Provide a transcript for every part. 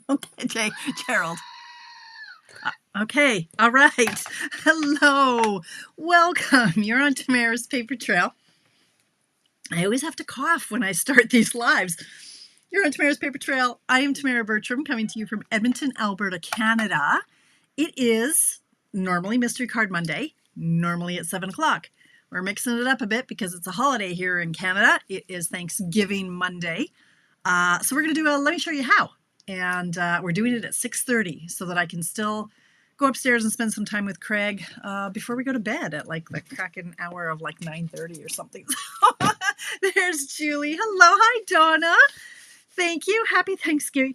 Okay, Gerald. Okay, all right. Hello, welcome. You're on Tamara's Paper Trail. I always have to cough when I start these lives. You're on Tamara's Paper Trail. I am Tamara Bertram, coming to you from Edmonton, Alberta, Canada. It is normally Mystery Card Monday, normally at 7 o'clock. We're mixing it up a bit because it's a holiday here in Canada. It is Thanksgiving Monday. So we're going to do let me show you how. And we're doing it at 6:30 so that I can still go upstairs and spend some time with Craig before we go to bed at like the cracking hour of like 9:30 or something. There's Julie. Hello. Hi, Donna. Thank you. Happy Thanksgiving.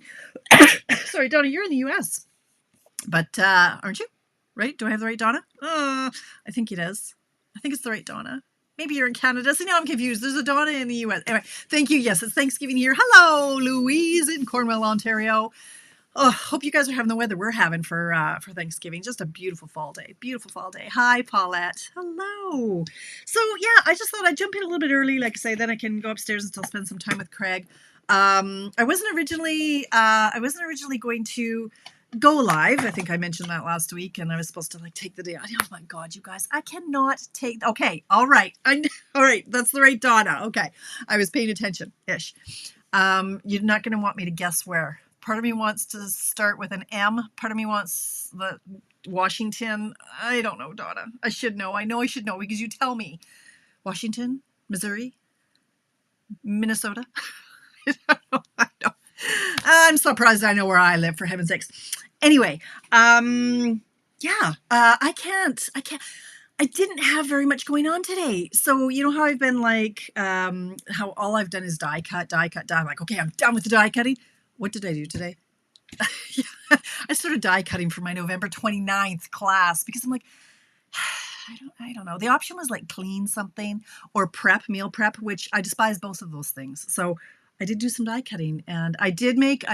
Sorry, Donna, you're in the U.S. But aren't you? Right? Do I have the right Donna? I think it is. I think it's the right Donna. Maybe you're in Canada. See, now I'm confused. There's a Donna in the U.S. Anyway, thank you. Yes, it's Thanksgiving here. Hello, Louise in Cornwall, Ontario. Oh, hope you guys are having the weather we're having for Thanksgiving. Just a beautiful fall day. Beautiful fall day. Hi, Paulette. Hello. So, yeah, I just thought I'd jump in a little bit early. Like I say, then I can go upstairs and still spend some time with Craig. I wasn't originally going to go live. I think I mentioned that last week, and I was supposed to like take the day. Oh my God, you guys, I cannot take. Okay, all right, all right. That's the right Donna. Okay, I was paying attention ish. You're not going to want me to guess where. Part of me wants to start with an M. Part of me wants the Washington. I don't know, Donna. I should know. I know I should know because you tell me. Washington, Missouri, Minnesota. I don't. I'm surprised I know where I live, for heaven's sakes. Anyway, I didn't have very much going on today. So, you know how I've been like, how all I've done is die cut. I'm like, okay, I'm done with the die cutting. What did I do today? I started die cutting for my November 29th class because I'm like, I don't know. The option was like clean something or meal prep, which I despise both of those things. So I did do some die cutting, and I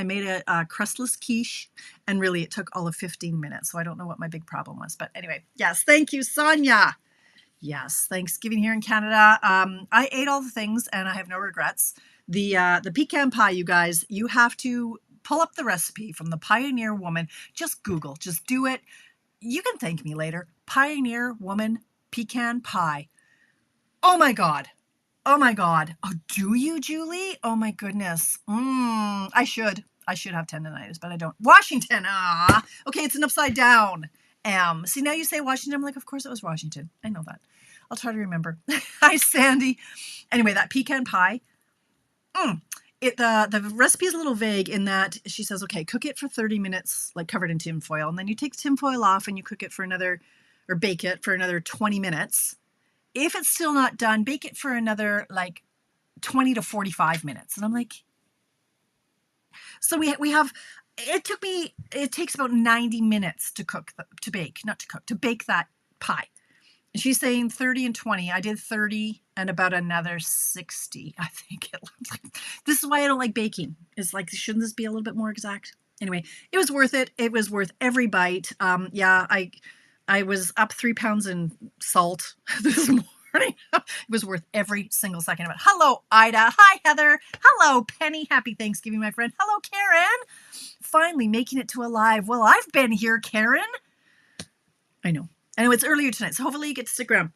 made a crustless quiche, and really it took all of 15 minutes. So I don't know what my big problem was, but anyway, yes. Thank you, Sonia. Yes. Thanksgiving here in Canada. I ate all the things and I have no regrets. The pecan pie, you guys, you have to pull up the recipe from the Pioneer Woman. Just Google, just do it. You can thank me later. Pioneer Woman pecan pie. Oh my God. Oh my God. Oh, do you, Julie? Oh my goodness. I should have tendonitis, but I don't. Washington. Okay. It's an upside down M. See, now you say Washington. I'm like, of course it was Washington. I know that. I'll try to remember. Hi, Sandy. Anyway, that pecan pie. The recipe is a little vague in that she says, okay, cook it for 30 minutes, like covered in tin foil. And then you take the tin foil off and you cook it or bake it for another 20 minutes. If it's still not done, bake it for another like 20 to 45 minutes. And I'm like, so we have, it takes about 90 minutes to bake that pie. And she's saying 30 and 20. I did 30 and about another 60, I think it looked like. This is why I don't like baking. It's like, shouldn't this be a little bit more exact? Anyway, it was worth it. It was worth every bite. I was up 3 pounds in salt this morning. It was worth every single second of it. Hello, Ida. Hi, Heather. Hello, Penny. Happy Thanksgiving, my friend. Hello, Karen. Finally making it to a live. Well, I've been here, Karen. I know it's earlier tonight, so hopefully you get to stick around.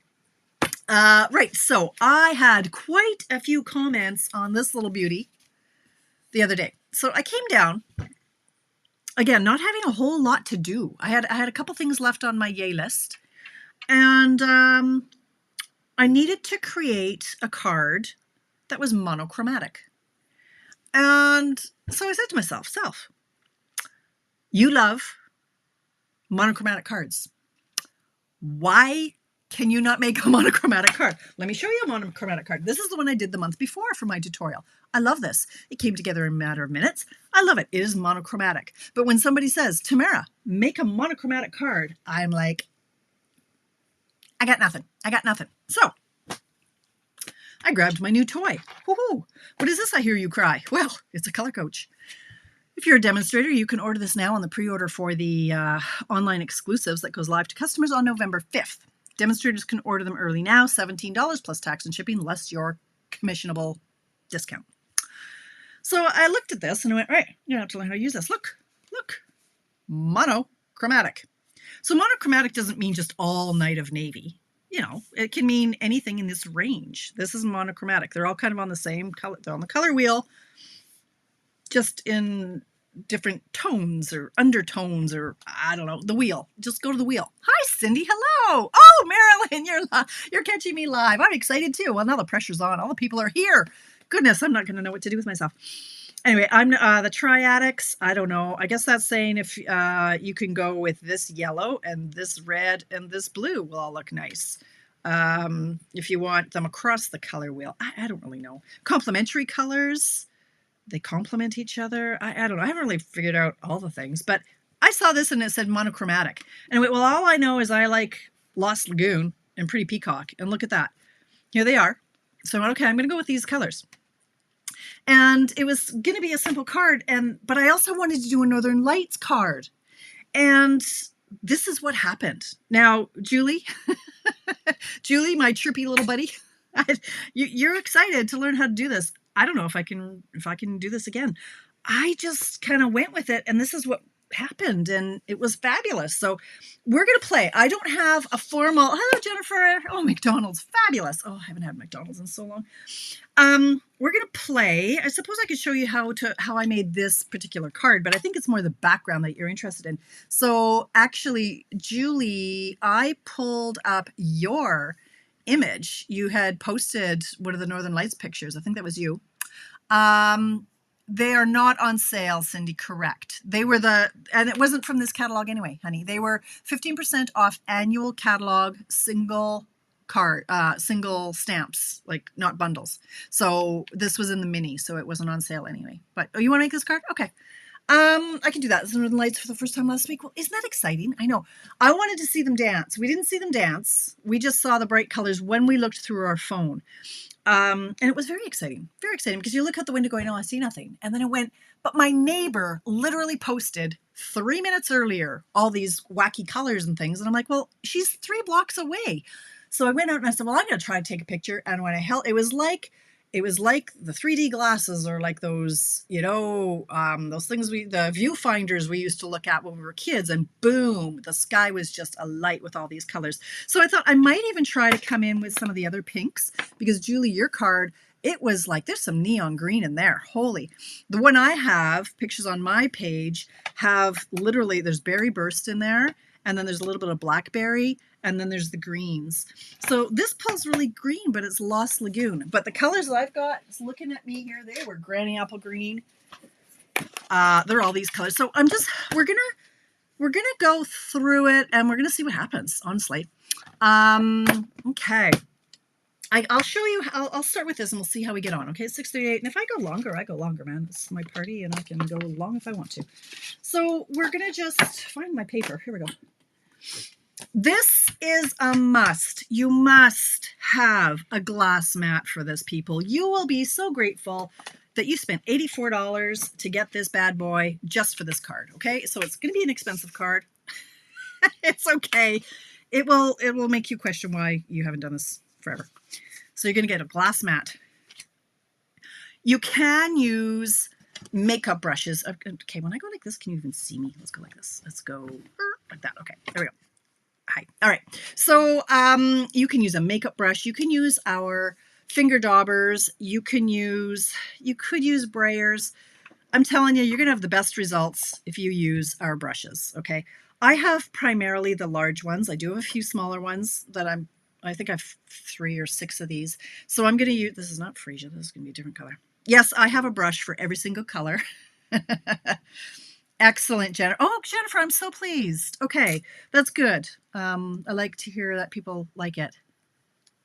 Right, so I had quite a few comments on this little beauty the other day. So I came down, again, not having a whole lot to do. I had a couple things left on my yay list, and I needed to create a card that was monochromatic. And so I said to myself, you love monochromatic cards. Why can you not make a monochromatic card? Let me show you a monochromatic card. This is the one I did the month before for my tutorial. I love this. It came together in a matter of minutes. I love it. It is monochromatic. But when somebody says, Tamara, make a monochromatic card, I'm like, I got nothing. So I grabbed my new toy. Woohoo! What is this I hear you cry? Well, it's a color coach. If you're a demonstrator, you can order this now on the pre-order for the online exclusives that goes live to customers on November 5th. Demonstrators can order them early now, $17 plus tax and shipping, less your commissionable discount. So I looked at this and I went, all right, you have to learn how to use this. Look, Look, monochromatic. So monochromatic doesn't mean just all night of navy. You know, it can mean anything in this range. This is monochromatic. They're all kind of on the same color. They're on the color wheel, just in different tones or undertones, or I don't know, the wheel. Just go to the wheel. Hi, Cindy. Hello. Oh, Marilyn, you're catching me live. I'm excited too. Well, now the pressure's on. All the people are here. Goodness, I'm not going to know what to do with myself. Anyway, I'm the Triadics. I don't know. I guess that's saying if you can go with this yellow and this red and this blue will all look nice. If you want them across the color wheel, I don't really know. Complementary colors, they complement each other. I don't know. I haven't really figured out all the things, but I saw this and it said monochromatic. Anyway, well, all I know is I like Lost Lagoon and Pretty Peacock, and look at that. Here they are. So okay, I'm going to go with these colors. And it was going to be a simple card, but I also wanted to do a Northern Lights card. And this is what happened. Now, Julie, Julie, my chirpy little buddy, you're excited to learn how to do this. I don't know if I can do this again. I just kind of went with it, and this is what happened, and it was fabulous. So we're going to play. I don't have a formal, hello, Jennifer. Oh, McDonald's, fabulous. Oh, I haven't had McDonald's in so long. We're going to play. I suppose I could show you how I made this particular card, but I think it's more the background that you're interested in. So actually, Julie, I pulled up your image. You had posted one of the Northern Lights pictures. I think that was you. They are not on sale, Cindy, correct. They were and it wasn't from this catalog anyway, honey. They were 15% off annual catalog single card, single stamps, like not bundles. So this was in the mini, so it wasn't on sale anyway. But, oh, you want to make this card? Okay. I can do that. This Northern Lights for the first time last week. Well, isn't that exciting? I know. I wanted to see them dance. We didn't see them dance. We just saw the bright colors when we looked through our phone. And it was very exciting because you look out the window going, oh, I see nothing. And then it went, but my neighbor literally posted 3 minutes earlier all these wacky colors and things. And I'm like, well, she's 3 blocks away. So I went out and I said, well, I'm going to try to take a picture. And when I held, it was like the 3D glasses, or like those, those things the viewfinders we used to look at when we were kids, and boom, the sky was just alight with all these colors. So I thought I might even try to come in with some of the other pinks, because Julie, your card, it was like, there's some neon green in there. Holy. The one I have, pictures on my page, have literally, there's berry burst in there, and then there's a little bit of blackberry, and then there's the greens. So this pulls really green, but it's Lost Lagoon. But the colors that I've got, just looking at me here, they were Granny Apple Green. They're all these colors. So we're gonna go through it, and we're gonna see what happens, honestly. Okay. I'll show you, I'll start with this and we'll see how we get on. Okay, 6:38. And if I go longer, I go longer, man. This is my party and I can go long if I want to. So we're gonna just find my paper. Here we go. This is a must. You must have a glass mat for this, people. You will be so grateful that you spent $84 to get this bad boy just for this card. Okay, so it's going to be an expensive card. It's okay. It will make you question why you haven't done this forever. So you're going to get a glass mat. You can use makeup brushes. Okay, when I go like this, can you even see me? Let's go like this. Let's go like that. Okay, there we go. Hi. All right. So you can use a makeup brush. You can use our finger daubers. You could use brayers. I'm telling you, you're going to have the best results if you use our brushes. Okay. I have primarily the large ones. I do have a few smaller ones that I think I have 3 or 6 of these. So I'm going to use, this is not freesia. This is going to be a different color. Yes, I have a brush for every single color. Excellent, Jennifer. Oh, Jennifer, I'm so pleased. Okay, that's good. I like to hear that people like it.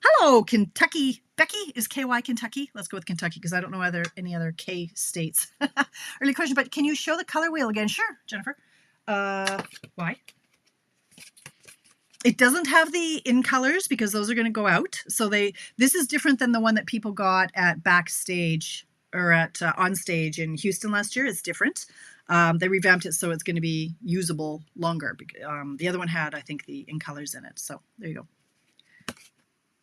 Hello, Kentucky. Becky, is KY Kentucky? Let's go with Kentucky because I don't know any other K states. Early question, but can you show the color wheel again? Sure, Jennifer. Why? It doesn't have the in colors because those are going to go out. So this is different than the one that people got at backstage or at on stage in Houston last year. It's different. They revamped it so it's going to be usable longer. The other one had, I think, the in colors in it. So there you go.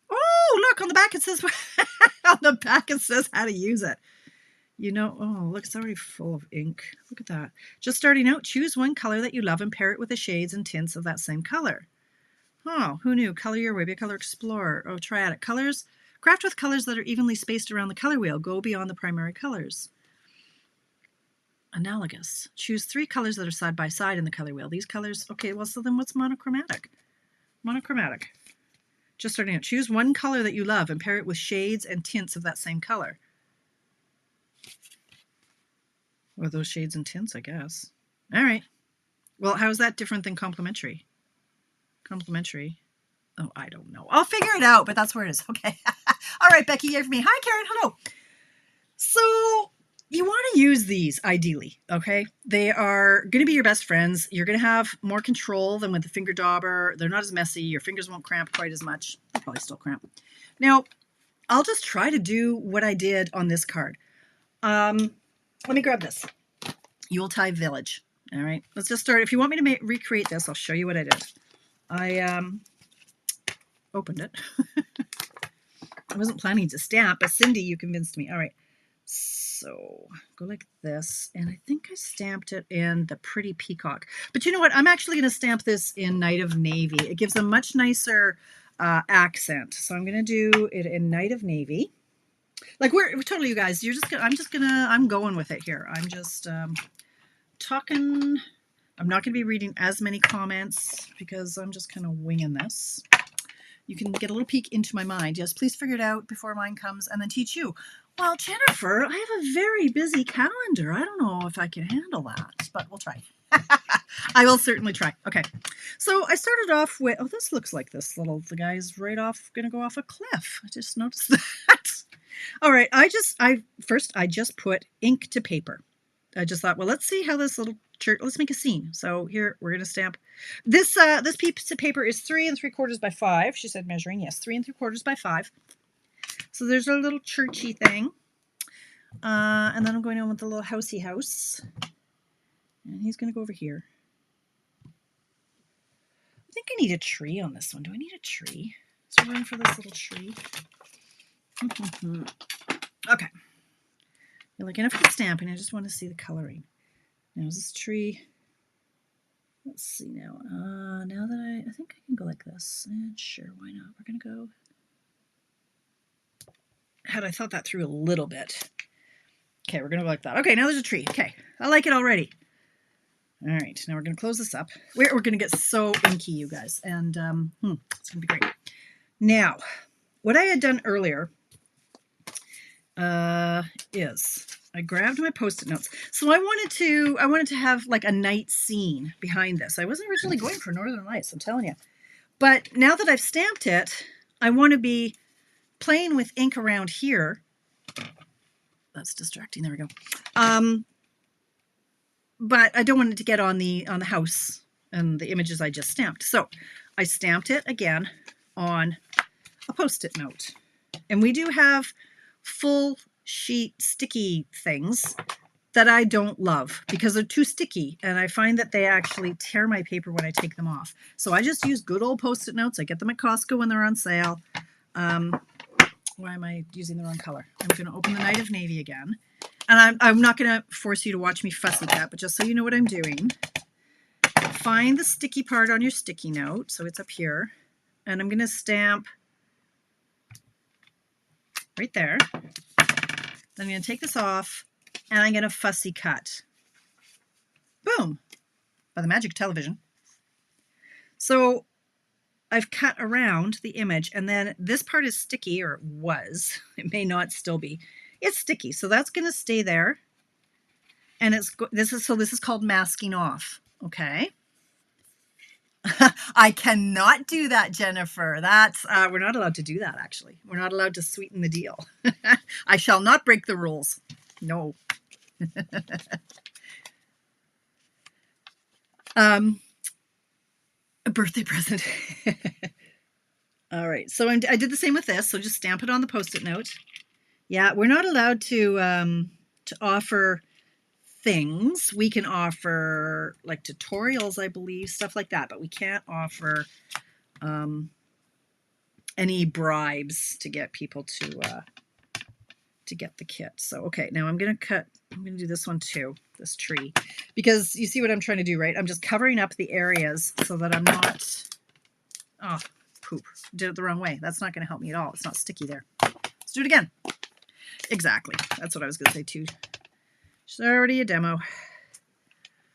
Oh, look on the back it says on the back it says how to use it. You know, oh, look, it's already full of ink. Look at that. Just starting out, choose one color that you love and pair it with the shades and tints of that same color. Oh, who knew? Color your way, be a color explorer. Oh, try at it. Colors, craft with colors that are evenly spaced around the color wheel. Go beyond the primary colors. Analogous. Choose 3 colors that are side by side in the color wheel. These colors, okay, well, so then what's monochromatic? Monochromatic. Just starting out. Choose one color that you love and pair it with shades and tints of that same color. Or those shades and tints, I guess. All right. Well, how is that different than complementary? Complementary. Oh, I don't know. I'll figure it out, but that's where it is. Okay. All right, Becky, yay for me. Hi, Karen. Hello. So you want to use these ideally, okay? They are going to be your best friends. You're going to have more control than with the finger dauber. They're not as messy. Your fingers won't cramp quite as much. They'll probably still cramp. Now, I'll just try to do what I did on this card. Let me grab this. Yuletide Village. All right, let's just start. If you want me to recreate this, I'll show you what I did. I opened it. I wasn't planning to stamp, but Cindy, you convinced me. All right, so go like this, and I think I stamped it in the Pretty Peacock. But you know what? I'm actually going to stamp this in Night of Navy. It gives a much nicer accent. So I'm going to do it in Night of Navy. Like we're totally, you guys. You're just. I'm going with it here. I'm just talking. I'm not going to be reading as many comments because I'm just kind of winging this. You can get a little peek into my mind. Yes, please figure it out before mine comes and then teach you. Well, Jennifer, I have a very busy calendar. I don't know if I can handle that, but we'll try. I will certainly try. Okay. So I started off with, oh, this looks like this little, the guy's right off, going to go off a cliff. I just noticed that. All right. I just put ink to paper. I just thought, well, let's see how this little church, let's make a scene. So here we're going to stamp this. This piece of paper is 3 3/4 by 5. She said measuring. Yes, 3 3/4 by 5. So there's a little churchy thing. And then I'm going on with the little housey house. And he's going to go over here. I think I need a tree on this one. Do I need a tree? Is there room for this little tree? Okay. You're like, enough of stamping. I just want to see the coloring. Now is this tree. Let's see now. Now that I think I can go like this. And sure, why not? We're going to go. Had I thought that through a little bit. Okay, we're going to go like that. Okay, now there's a tree. Okay, I like it already. All right, now we're going to close this up. We're going to get so inky, you guys. And it's going to be great. Now, what I had done earlier is I grabbed my Post-it notes. So I wanted to have like a night scene behind this. I wasn't originally going for Northern Lights, I'm telling you. But now that I've stamped it, I want to be playing with ink around here. That's distracting. There we go. But I don't want it to get on the house and the images I just stamped. So I stamped it again on a Post-it note. And we do have full sheet sticky things that I don't love because they're too sticky, and I find that they actually tear my paper when I take them off. So I just use good old Post-it notes. I get them at Costco when they're on sale. Why am I using the wrong color? I'm going to open the Night of Navy again. And I'm not going to force you to watch me fussy cut, but just so you know what I'm doing, find the sticky part on your sticky note. So it's up here. And I'm going to stamp right there. Then I'm going to take this off, and I'm going to fussy cut. Boom! By the magic of television. So I've cut around the image, and then this part is sticky, or it was. It may not still be. It's sticky, so that's going to stay there. And this is called masking off. Okay. I cannot do that, Jennifer. That's we're not allowed to do that. Actually, we're not allowed to sweeten the deal. I shall not break the rules. No. A birthday present. All right. So I did the same with this. So just stamp it on the Post-it note. Yeah, we're not allowed to offer things. We can offer like tutorials, I believe, stuff like that, but we can't offer any bribes to get people to to get the kit. So, okay, now I'm going to do this one too, this tree, because you see what I'm trying to do, right? I'm just covering up the areas so that I'm not, oh, poop, did it the wrong way. That's not going to help me at all. It's not sticky there. Let's do it again. Exactly. That's what I was going to say too. It's already a demo.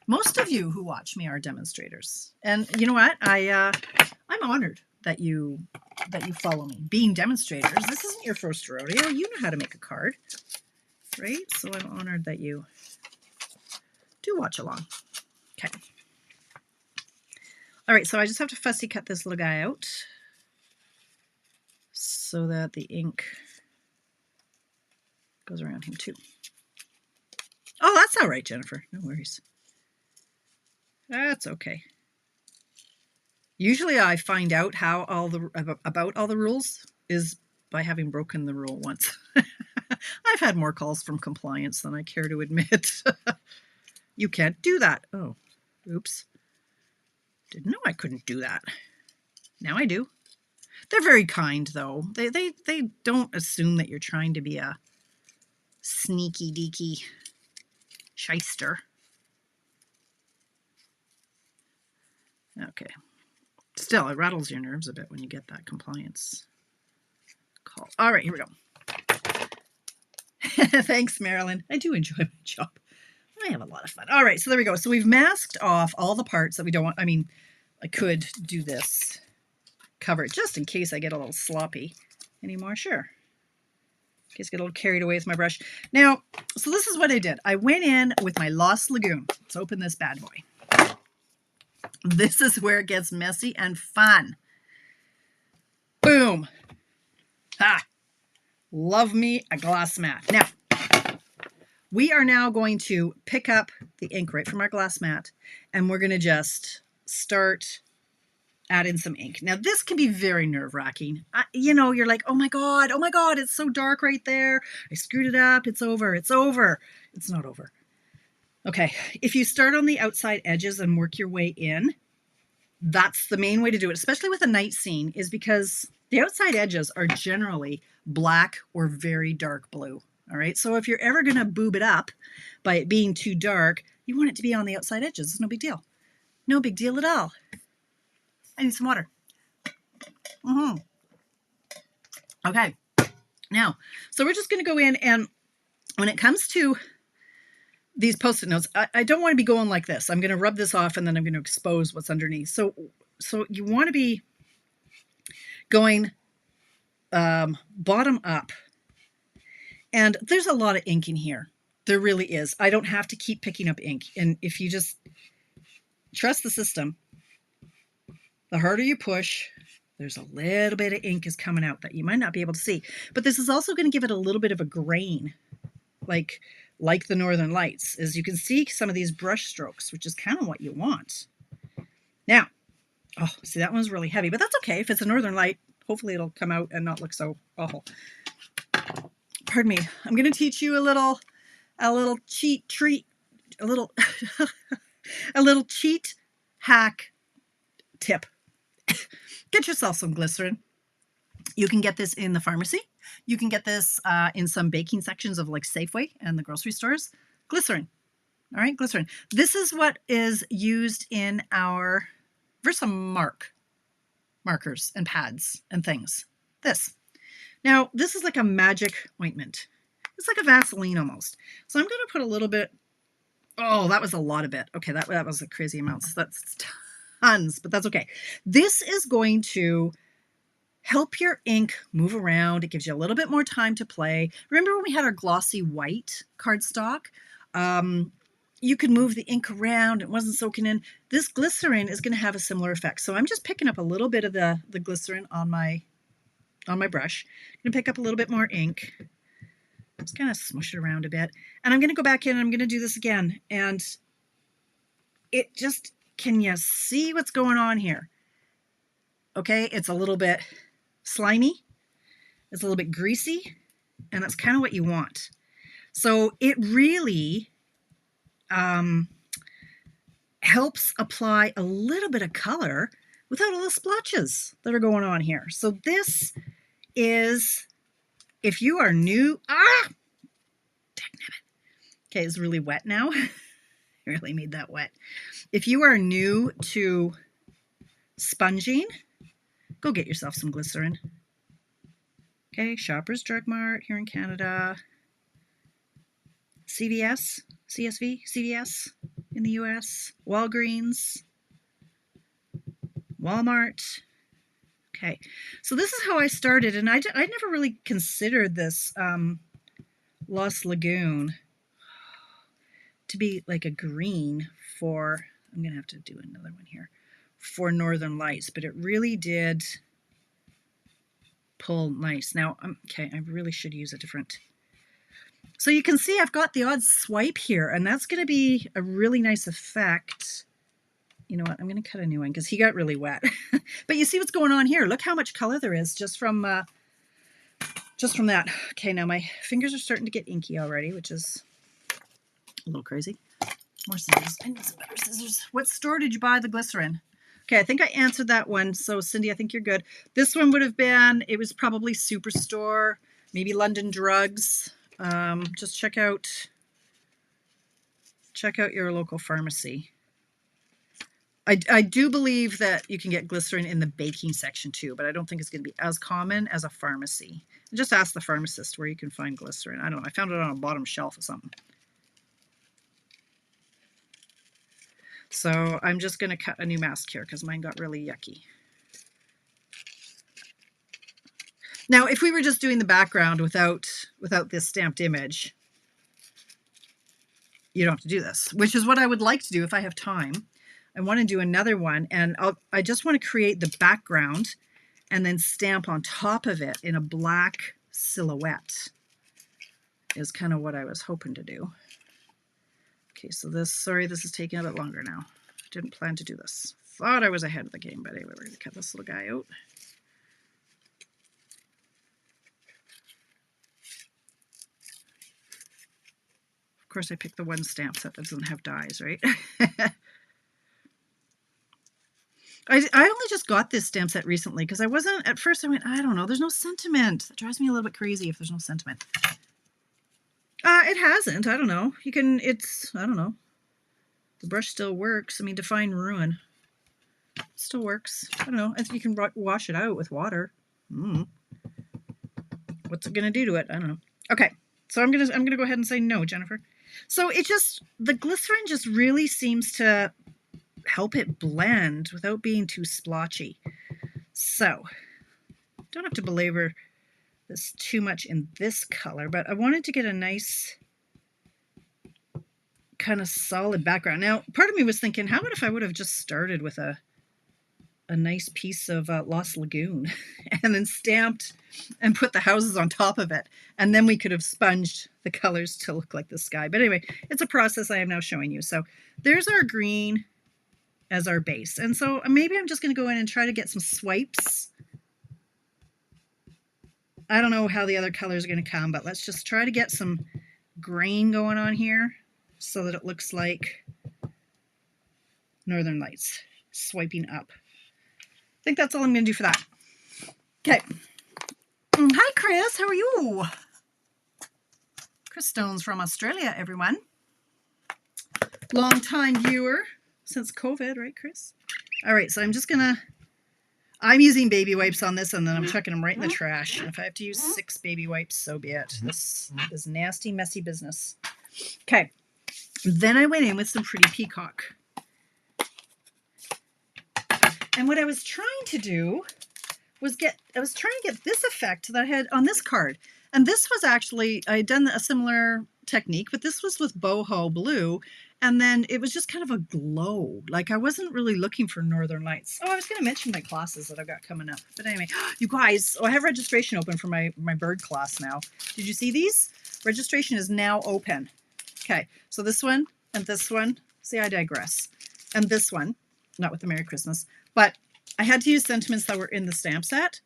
Most of you who watch me are demonstrators. And you know what? I'm honored that you follow me. Being demonstrators, this isn't your first rodeo. You know how to make a card, right? So I'm honored that you do watch along. Okay. All right, so I just have to fussy cut this little guy out so that the ink goes around him too. Oh, that's all right, Jennifer. No worries. That's okay. Usually I find out how about all the rules is by having broken the rule once. I've had more calls from compliance than I care to admit. You can't do that. Oh, oops. Didn't know I couldn't do that. Now I do. They're very kind though. They don't assume that you're trying to be a sneaky deaky shyster. Okay. Still, it rattles your nerves a bit when you get that compliance call. All right, here we go. Thanks, Marilyn. I do enjoy my job. I have a lot of fun. All right, so there we go. So we've masked off all the parts that we don't want. I mean, I could do this, cover it just in case I get a little sloppy anymore. Sure. In case I get a little carried away with my brush. Now, so this is what I did. I went in with my Lost Lagoon. Let's open this bad boy. This is where it gets messy and fun. Boom. Ha. Love me a glass mat. Now, we are now going to pick up the ink right from our glass mat, and we're going to just start adding some ink. Now, this can be very nerve-wracking. You know, you're like, oh my God, it's so dark right there. I screwed it up. It's over. It's over. It's not over. Okay, if you start on the outside edges and work your way in, that's the main way to do it, especially with a night scene, is because the outside edges are generally black or very dark blue. All right, so if you're ever going to boob it up by it being too dark, you want it to be on the outside edges. It's no big deal. No big deal at all. I need some water. Okay, now, so we're just going to go in, and when it comes to these Post-it notes, I don't want to be going like this. I'm going to rub this off and then I'm going to expose what's underneath. So you want to be going bottom up. And there's a lot of ink in here. There really is. I don't have to keep picking up ink. And if you just trust the system, the harder you push, there's a little bit of ink is coming out that you might not be able to see. But this is also going to give it a little bit of a grain, like the Northern Lights, as you can see some of these brush strokes, which is kind of what you want. Now, oh, see, that one's really heavy, but that's okay. If it's a Northern Light, hopefully it'll come out and not look so awful. Pardon me. I'm going to teach you a little cheat hack tip. Get yourself some glycerin. You can get this in the pharmacy. You can get this in some baking sections of like Safeway and the grocery stores. Glycerin. All right, glycerin. This is what is used in our Versamark markers and pads and things. This. Now, this is like a magic ointment. It's like a Vaseline almost. So I'm going to put a little bit. Oh, that was a lot of it. Okay, that was a crazy amount. So that's tons, but that's okay. This is going to help your ink move around. It gives you a little bit more time to play. Remember when we had our glossy white cardstock? You could move the ink around. It wasn't soaking in. This glycerin is going to have a similar effect. So I'm just picking up a little bit of the glycerin on my brush. I'm going to pick up a little bit more ink. Just kind of smush it around a bit. And I'm going to go back in and I'm going to do this again. And it just, can you see what's going on here? Okay, it's a little bit slimy. It's a little bit greasy. And that's kind of what you want. So it really helps apply a little bit of color without all the splotches that are going on here. So this is, if you are new, Okay, it's really wet now. I really made that wet. If you are new to sponging, go get yourself some glycerin. Okay, Shoppers Drug Mart here in Canada. CVS, CSV, CVS in the US. Walgreens. Walmart. Okay, so this is how I started, and I never really considered this Lost Lagoon to be like a green for, I'm going to have to do another one here, for Northern Lights, but it really did pull nice. Now, okay, I really should use a different. So you can see I've got the odd swipe here, and that's going to be a really nice effect. You know what, I'm going to cut a new one because he got really wet. But you see what's going on here. Look how much color there is just from that. Okay, now my fingers are starting to get inky already, which is a little crazy. More scissors. I need some better scissors. What store did you buy the glycerin? Okay, I think I answered that one. So Cindy, I think you're good. This one would have been, it was probably Superstore, maybe London Drugs. Just check out your local pharmacy. I do believe that you can get glycerin in the baking section too, but I don't think it's going to be as common as a pharmacy. Just ask the pharmacist where you can find glycerin. I don't know. I found it on a bottom shelf or something. So I'm just going to cut a new mask here because mine got really yucky. Now, if we were just doing the background without this stamped image, you don't have to do this, which is what I would like to do if I have time. I want to do another one, and I just want to create the background and then stamp on top of it in a black silhouette is kind of what I was hoping to do. Okay, so this is taking a bit longer now. Didn't plan to do this. Thought I was ahead of the game, but anyway, we're going to cut this little guy out. Of course, I picked the one stamp set that doesn't have dies, right? I only just got this stamp set recently because I wasn't, at first I went, I don't know, there's no sentiment. That drives me a little bit crazy if there's no sentiment. It hasn't, I don't know. I don't know. The brush still works. I mean, Define Ruin still works. I don't know. I think you can wash it out with water. What's it going to do to it? I don't know. Okay, so I'm gonna go ahead and say no, Jennifer. So the glycerin just really seems to help it blend without being too splotchy. So don't have to belabor this too much in this color, but I wanted to get a nice kind of solid background. Now, part of me was thinking, how about if I would have just started with a nice piece of Lost Lagoon and then stamped and put the houses on top of it, and then we could have sponged the colors to look like the sky. But anyway, it's a process I am now showing you. So there's our green as our base. And so maybe I'm just going to go in and try to get some swipes. I don't know how the other colors are going to come, but let's just try to get some grain going on here so that it looks like Northern Lights swiping up. I think that's all I'm going to do for that. Okay. Hi, Chris. How are you? Chris Stone's from Australia, everyone. Long-time viewer since COVID, right, Chris? All right, so I'm using baby wipes on this, and then I'm chucking them right in the trash. And if I have to use 6 baby wipes, so be it. This is nasty, messy business. Okay. Then I went in with some Pretty Peacock. And what I was trying to do was get this effect that I had on this card. And this was actually, I had done a similar technique, but this was with Boho Blue. And then it was just kind of a glow. Like I wasn't really looking for Northern Lights. Oh, I was going to mention my classes that I've got coming up. But anyway, you guys, I have registration open for my bird class now. Did you see these? Registration is now open. Okay, so this one and this one. See, I digress. And this one, not with the Merry Christmas, but I had to use sentiments that were in the stamp set,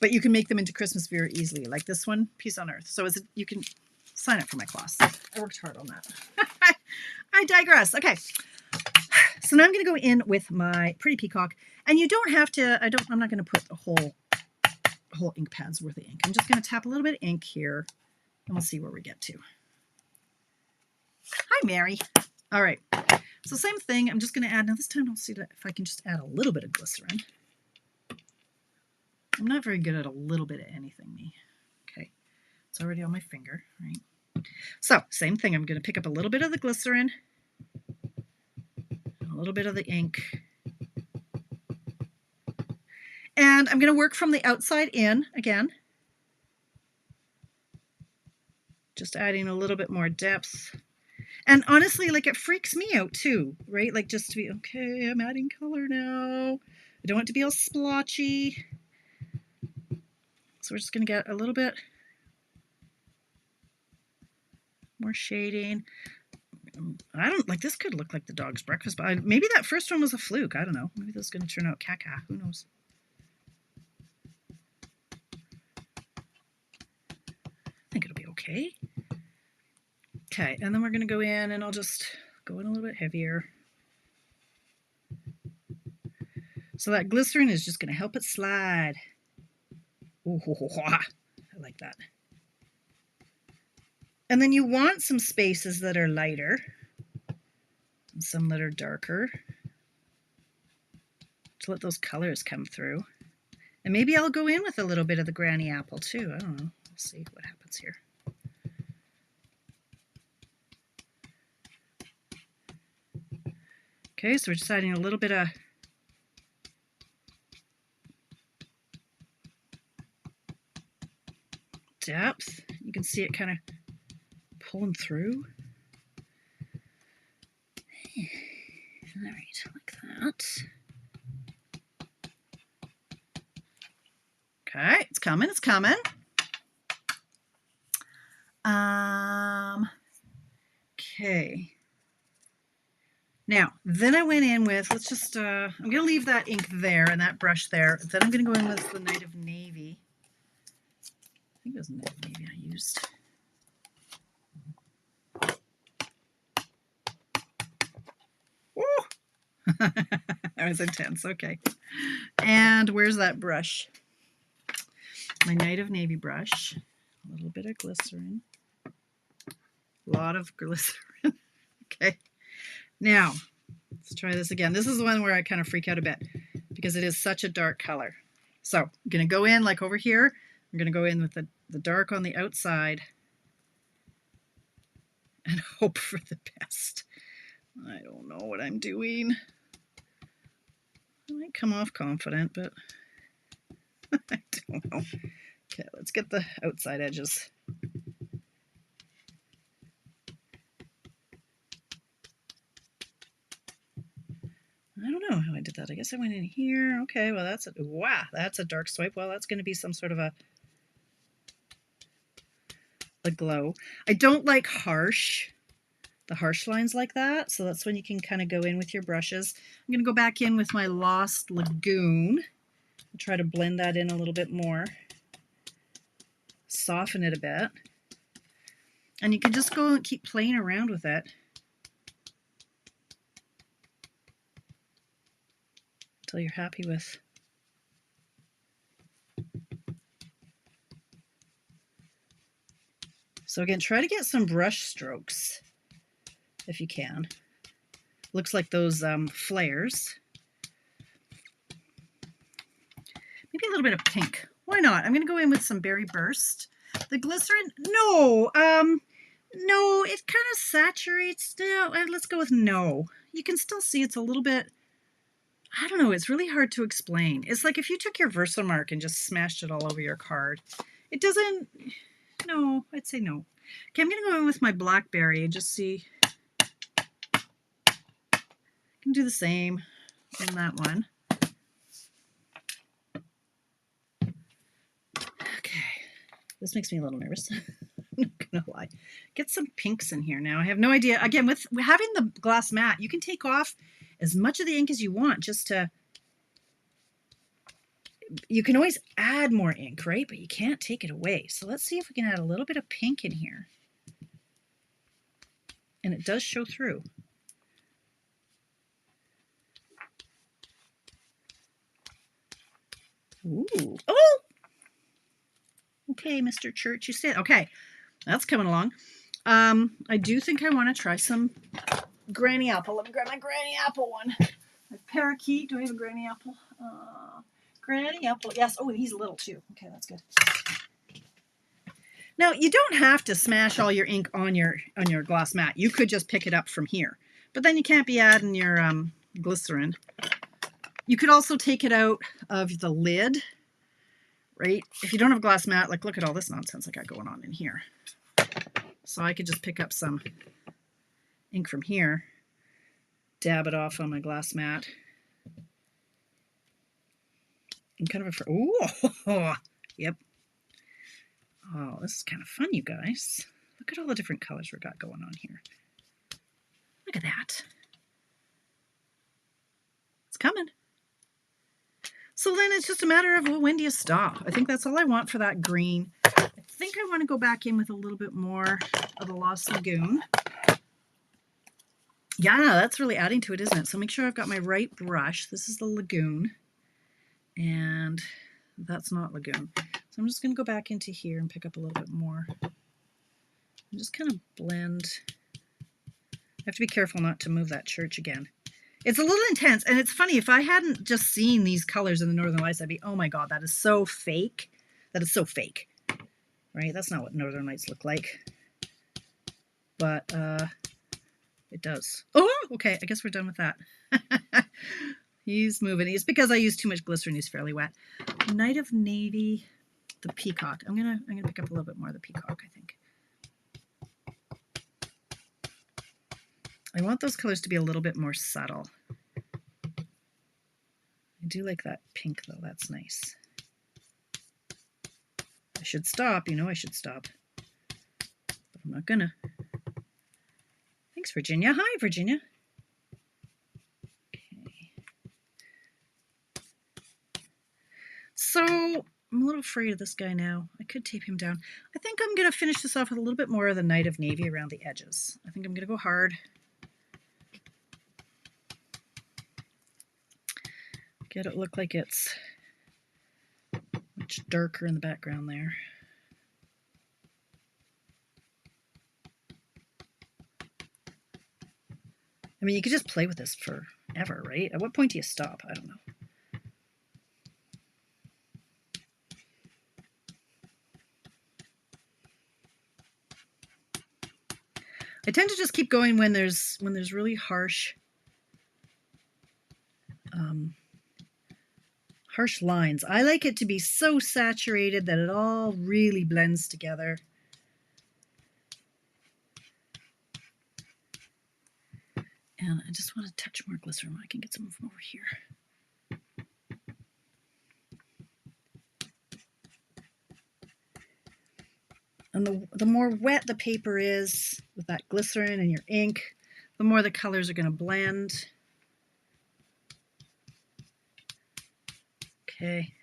but you can make them into Christmas very easily. Like this one, Peace on Earth. So you can sign up for my class. I worked hard on that. I digress. Okay. So now I'm going to go in with my Pretty Peacock, and you don't have to, I'm not going to put a whole ink pad's worth of ink. I'm just going to tap a little bit of ink here, and we'll see where we get to. Hi, Mary. All right. So same thing. I'm just going to add, now this time I'll see if I can just add a little bit of glycerin. I'm not very good at a little bit of anything, me. Okay. It's already on my finger, right? So same thing. I'm going to pick up a little bit of the glycerin, a little bit of the ink. And I'm going to work from the outside in again. Just adding a little bit more depth. And honestly, like, it freaks me out too, right? Like, just to be, okay, I'm adding color now. I don't want it to be all splotchy. So we're just going to get a little bit more shading. I don't, like, this could look like the dog's breakfast, but maybe that first one was a fluke. I don't know. Maybe this is going to turn out caca. Who knows? I think it'll be okay. Okay, and then we're going to go in, and I'll just go in a little bit heavier. So that glycerin is just going to help it slide. Ooh, I like that. And then you want some spaces that are lighter and some that are darker to let those colors come through. And maybe I'll go in with a little bit of the granny apple too. I don't know. We'll see what happens here. Okay, so we're just adding a little bit of depth. You can see it kind of pulling through. All right, like that. Okay, it's coming, it's coming. Okay. Now, then I went in with, let's just, I'm going to leave that ink there and that brush there. Then I'm going to go in with the Night of Navy. I think it was Night of Navy I used. That was intense. Okay. And where's that brush? My Night of Navy brush. A little bit of glycerin. A lot of glycerin. Okay. Now, let's try this again. This is the one where I kind of freak out a bit because it is such a dark color. So I'm going to go in like over here. I'm going to go in with the dark on the outside and hope for the best. I don't know what I'm doing. I might come off confident, but I don't know. Okay, let's get the outside edges. I don't know how I did that. I guess I went in here. Okay, well that's a dark swipe. Well, that's going to be some sort of a glow. I don't like the harsh lines like that, so that's when you can kind of go in with your brushes. I'm going to go back in with my Lost Lagoon and try to blend that in a little bit more. Soften it a bit. And you can just go and keep playing around with it until you're happy with. So again, try to get some brush strokes if you can. Looks like those flares. Maybe a little bit of pink. Why not? I'm going to go in with some Berry Burst. The glycerin, no, no, it kind of saturates. No, let's go with no. You can still see it's a little bit, I don't know, it's really hard to explain. It's like if you took your Versamark and just smashed it all over your card. It doesn't, no, I'd say no. Okay, I'm going to go in with my Blackberry and just see. I can do the same in that one. Okay, this makes me a little nervous. I'm not gonna lie. Get some pinks in here now. I have no idea. Again, with having the glass mat, you can take off as much of the ink as you want just to, you can always add more ink, right? But you can't take it away. So let's see if we can add a little bit of pink in here. And it does show through. Ooh. Oh! Okay, Mr. Church, you said. Okay, that's coming along. I do think I want to try some Granny Apple. Let me grab my Granny Apple one. My parakeet. Do I have a Granny Apple? Granny Apple. Yes. Oh, and he's little too. Okay, that's good. Now, you don't have to smash all your ink on your gloss mat. You could just pick it up from here. But then you can't be adding your glycerin. You could also take it out of the lid, right? If you don't have a glass mat, like look at all this nonsense I got going on in here. So I could just pick up some ink from here, dab it off on my glass mat. And kind of oh, yep. Oh, this is kind of fun, you guys. Look at all the different colors we got going on here. Look at that. It's coming. So then it's just a matter of, well, when do you stop? I think that's all I want for that green. I think I want to go back in with a little bit more of the Lost Lagoon. Yeah, that's really adding to it, isn't it? So make sure I've got my right brush. This is the Lagoon. And that's not Lagoon. So I'm just going to go back into here and pick up a little bit more. And just kind of blend. I have to be careful not to move that church again. It's a little intense, and it's funny, if I hadn't just seen these colors in the Northern Lights, I'd be, oh my God, that is so fake. That is so fake, right? That's not what Northern Lights look like. But it does. Oh, okay, I guess we're done with that. He's moving. It's because I used too much glycerin. He's fairly wet. Night of Navy, the peacock. I'm gonna pick up a little bit more of the peacock, I think. I want those colors to be a little bit more subtle. I do like that pink though, that's nice. I should stop, you know I should stop. But I'm not gonna. Thanks, Virginia. Hi, Virginia. Okay. So I'm a little afraid of this guy now. I could tape him down. I think I'm gonna finish this off with a little bit more of the Night of Navy around the edges. I think I'm gonna go hard. Get it look like it's much darker in the background there. I mean, you could just play with this forever, right? At what point do you stop? I don't know. I tend to just keep going when there's really harsh harsh lines. I like it to be so saturated that it all really blends together. And I just want to touch more glycerin. I can get some from over here. And the more wet the paper is with that glycerin and your ink, the more the colors are going to blend. Okay.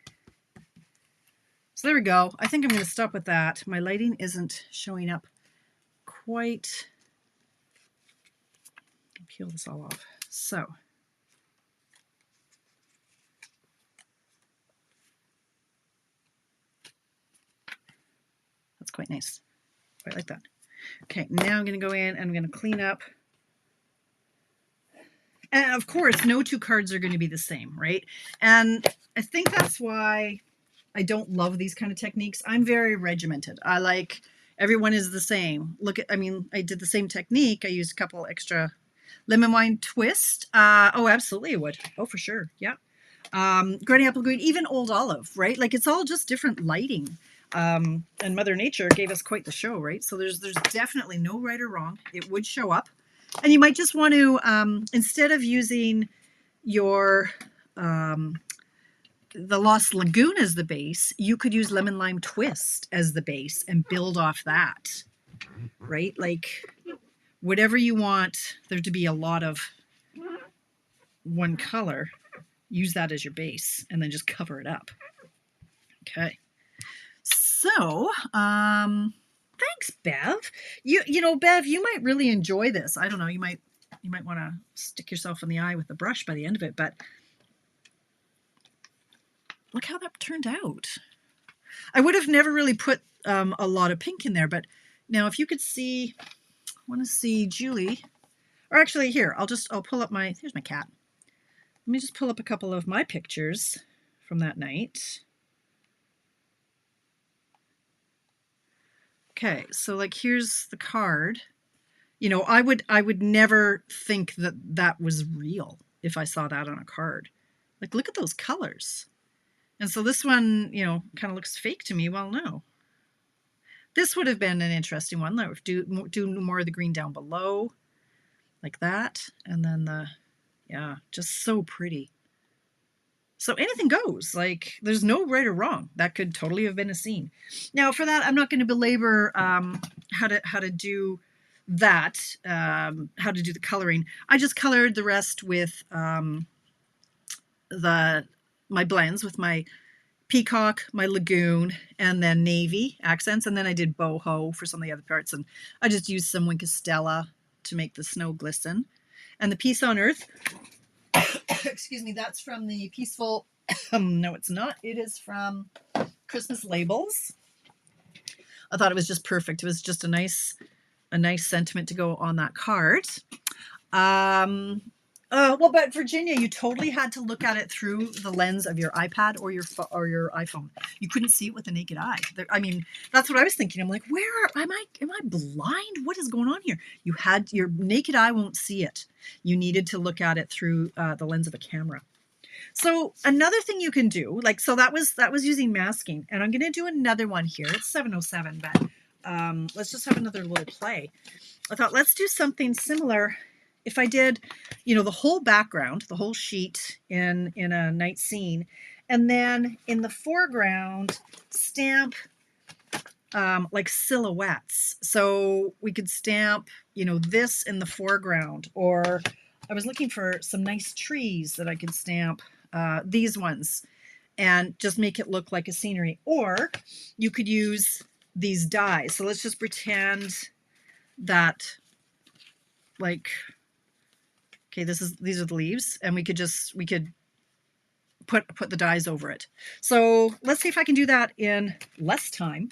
So there we go. I think I'm going to stop with that. My lighting isn't showing up quite. I'll peel this all off. So. That's quite nice. Quite like that. Okay, now I'm going to go in and I'm going to clean up. And of course, no two cards are going to be the same, right? And I think that's why I don't love these kind of techniques. I'm very regimented. I like everyone is the same. Look at, I mean, I did the same technique. I used a couple extra lemon wine twist. Oh, absolutely I would. Oh, for sure. Yeah. Granny Apple Green, even Old Olive, right? Like it's all just different lighting. And Mother Nature gave us quite the show, right? So there's definitely no right or wrong. It would show up. And you might just want to, instead of using your, the Lost Lagoon as the base, you could use Lemon Lime Twist as the base and build off that, right? Like whatever you want there to be a lot of one color, use that as your base and then just cover it up. Okay. So, thanks, Bev. You know, Bev, you might really enjoy this. I don't know. You might want to stick yourself in the eye with the brush by the end of it. But look how that turned out. I would have never really put a lot of pink in there, but Now, if you could see, I want to see Julie, or actually here, I'll pull up here's my cat. Let me just pull up a couple of my pictures from that night. Okay, so like here's the card. You know, I would never think that that was real if I saw that on a card. Like, look at those colors. And so this one, you know, kind of looks fake to me. Well, no. This would have been an interesting one. I would do more of the green down below, like that. And then yeah, just so pretty. So anything goes. Like, there's no right or wrong. That could totally have been a scene. Now, for that, I'm not going to belabor how to do that, how to do the coloring. I just colored the rest with my blends, with my peacock, my lagoon, and then navy accents. And then I did boho for some of the other parts. And I just used some Wink of Stella to make the snow glisten. And the Peace on Earth, excuse me, that's from the Peaceful, no, it's not. It is from Christmas Labels. I thought it was just perfect. It was just a nice sentiment to go on that card. Well, but Virginia, you totally had to look at it through the lens of your iPad or your iPhone. You couldn't see it with the naked eye. I mean, that's what I was thinking. I'm like, am I blind? What is going on here? Your naked eye won't see it. You needed to look at it through the lens of a camera. So another thing you can do, like, so that was using masking, and I'm going to do another one here. It's 7:07, but let's just have another little play. I thought, let's do something similar. If I did, you know, the whole background, the whole sheet in a night scene, and then in the foreground, stamp like silhouettes. So we could stamp, you know, this in the foreground, or I was looking for some nice trees that I could stamp, these ones, and just make it look like a scenery. Or you could use these dies. So let's just pretend that, like, okay, these are the leaves, and we could put the dies over it. So let's see if I can do that in less time,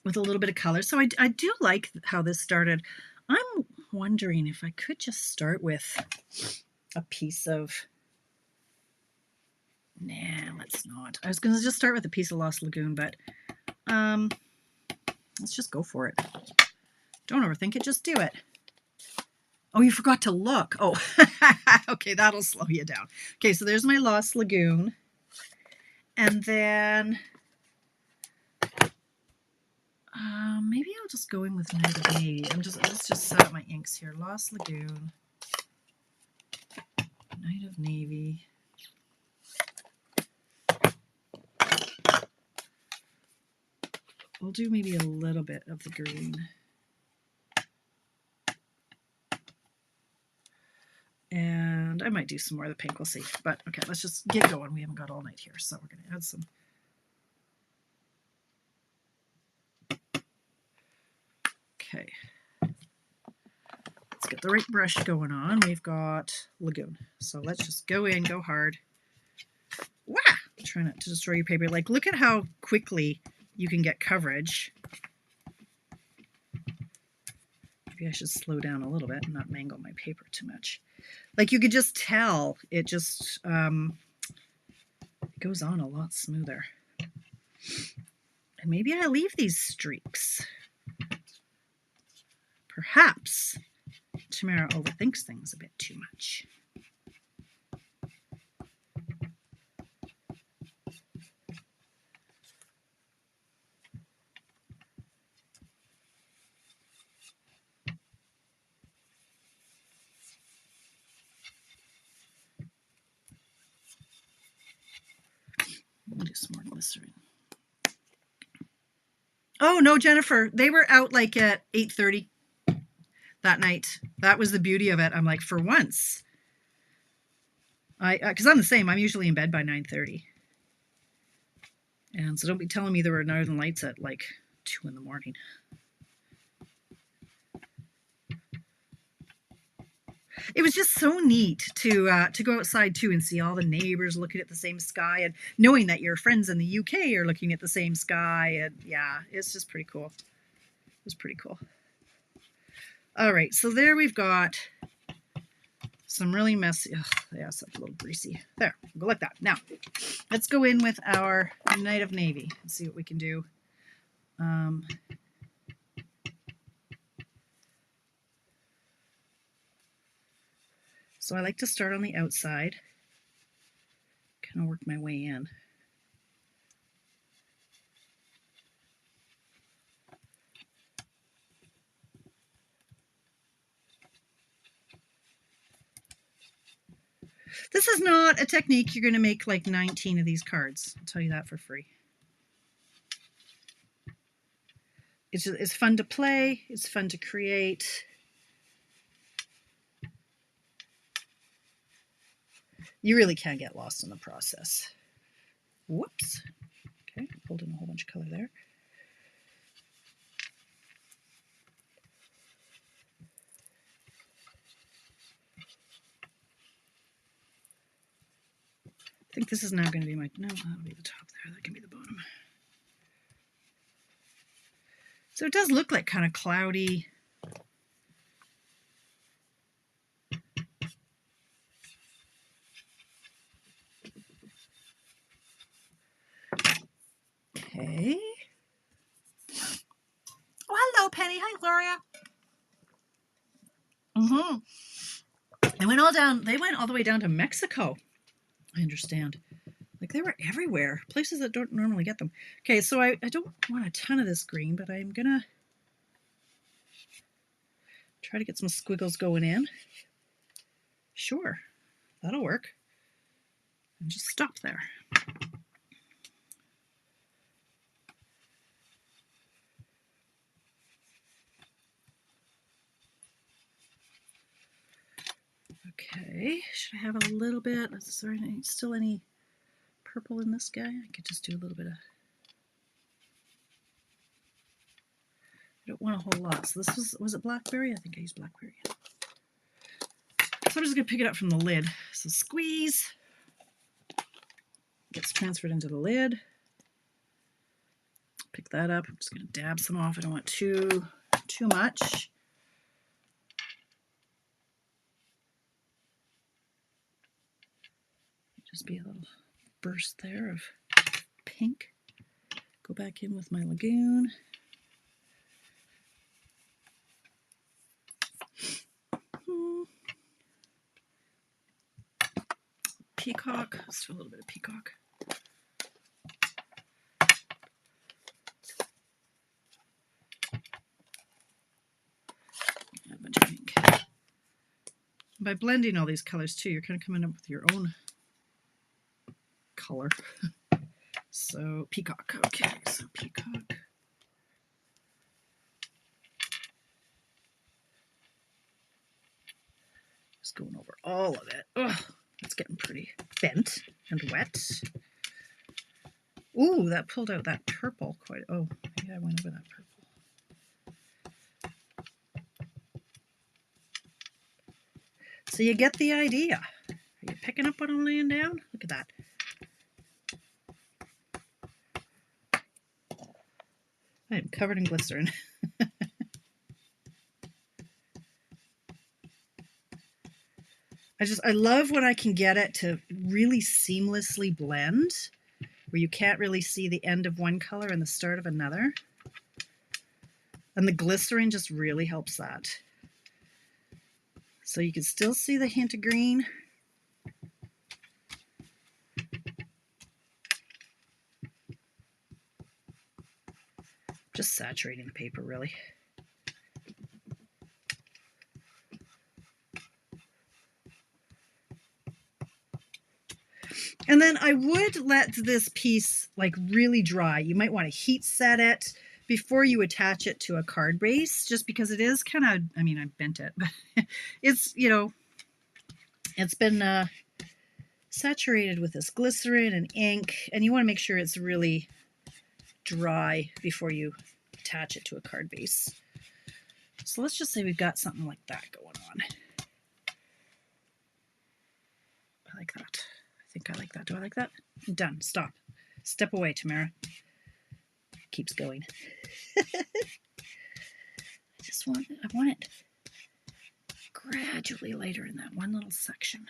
with a little bit of color. So I do like how this started. I'm wondering if I could just start with a piece of, nah, let's not. I was going to just start with a piece of Lost Lagoon, but let's just go for it. Don't overthink it, just do it. Oh, you forgot to look. Oh, okay, that'll slow you down. Okay, so there's my Lost Lagoon. And then maybe I'll just go in with Night of Navy. Let's just set up my inks here. Lost Lagoon, Night of Navy. We'll do maybe a little bit of the green. And I might do some more of the pink, we'll see. But okay, let's just get going. We haven't got all night here, so we're going to add some. Okay. Let's get the right brush going on. We've got Lagoon. So let's just go in, go hard. Wah! Try not to destroy your paper. Like, look at how quickly you can get coverage. Maybe I should slow down a little bit and not mangle my paper too much. Like, you could just tell it just it goes on a lot smoother. And maybe I leave these streaks. Perhaps Tamara overthinks things a bit too much. We'll do some more glycerin. Oh, no, Jennifer, they were out like at 8:30 that night. That was the beauty of it. I'm like, for once, because I'm the same. I'm usually in bed by 9:30. And so don't be telling me there were northern lights at like 2 in the morning. it was just so neat to go outside too and see all the neighbors looking at the same sky and knowing that your friends in the UK are looking at the same sky. And yeah, it's just pretty cool. It was pretty cool. All right, so there we've got some really messy. Ugh, yeah, it's a little greasy. There, go like that. Now, let's go in with our Night of Navy and see what we can do. So I like to start on the outside, kind of work my way in. This is not a technique you're going to make like 19 of these cards. I'll tell you that for free. It's fun to play. It's fun to create. You really can get lost in the process. Whoops. Okay, pulled in a whole bunch of color there. I think this is now going to be my, no, that'll be the top there. That can be the bottom. So it does look like kind of cloudy. Okay. Oh, hello, Penny. Hi, Gloria. They went all the way down to Mexico. I understand. Like they were everywhere, places that don't normally get them. Okay, so I don't want a ton of this green, but I'm gonna try to get some squiggles going in. Sure, that'll work. And just stop there. Okay, should I have a little bit? Is there still any purple in this guy? I could just do a little bit of. I don't want a whole lot. So this was it blackberry? I think I used blackberry. So I'm just gonna pick it up from the lid. So squeeze. Gets transferred into the lid. Pick that up. I'm just gonna dab some off. I don't want too much. Just be a little burst there of pink. Go back in with my lagoon. Peacock. Let's do a little bit of peacock. A bunch of pink. By blending all these colors too, you're kind of coming up with your own color. So peacock. Okay, so peacock. Just going over all of it. Ugh, it's getting pretty bent and wet. Ooh, that pulled out that purple quite. Oh, maybe I went over that purple. So you get the idea. Are you picking up what I'm laying down? Look at that. I am covered in glycerin. I love when I can get it to really seamlessly blend, where you can't really see the end of one color and the start of another. And the glycerin just really helps that. So you can still see the hint of green. Just saturating the paper, really. And then I would let this piece like really dry. You might want to heat set it before you attach it to a card base, just because it is kind of, I mean, I bent it, but it's, you know, it's been saturated with this glycerin and ink, and you want to make sure it's really dry before you attach it to a card base. So let's just say we've got something like that going on. I like that. I think I like that. Do I like that? I'm done. Stop. Step away, Tamara. Keeps going. I want it gradually lighter in that one little section.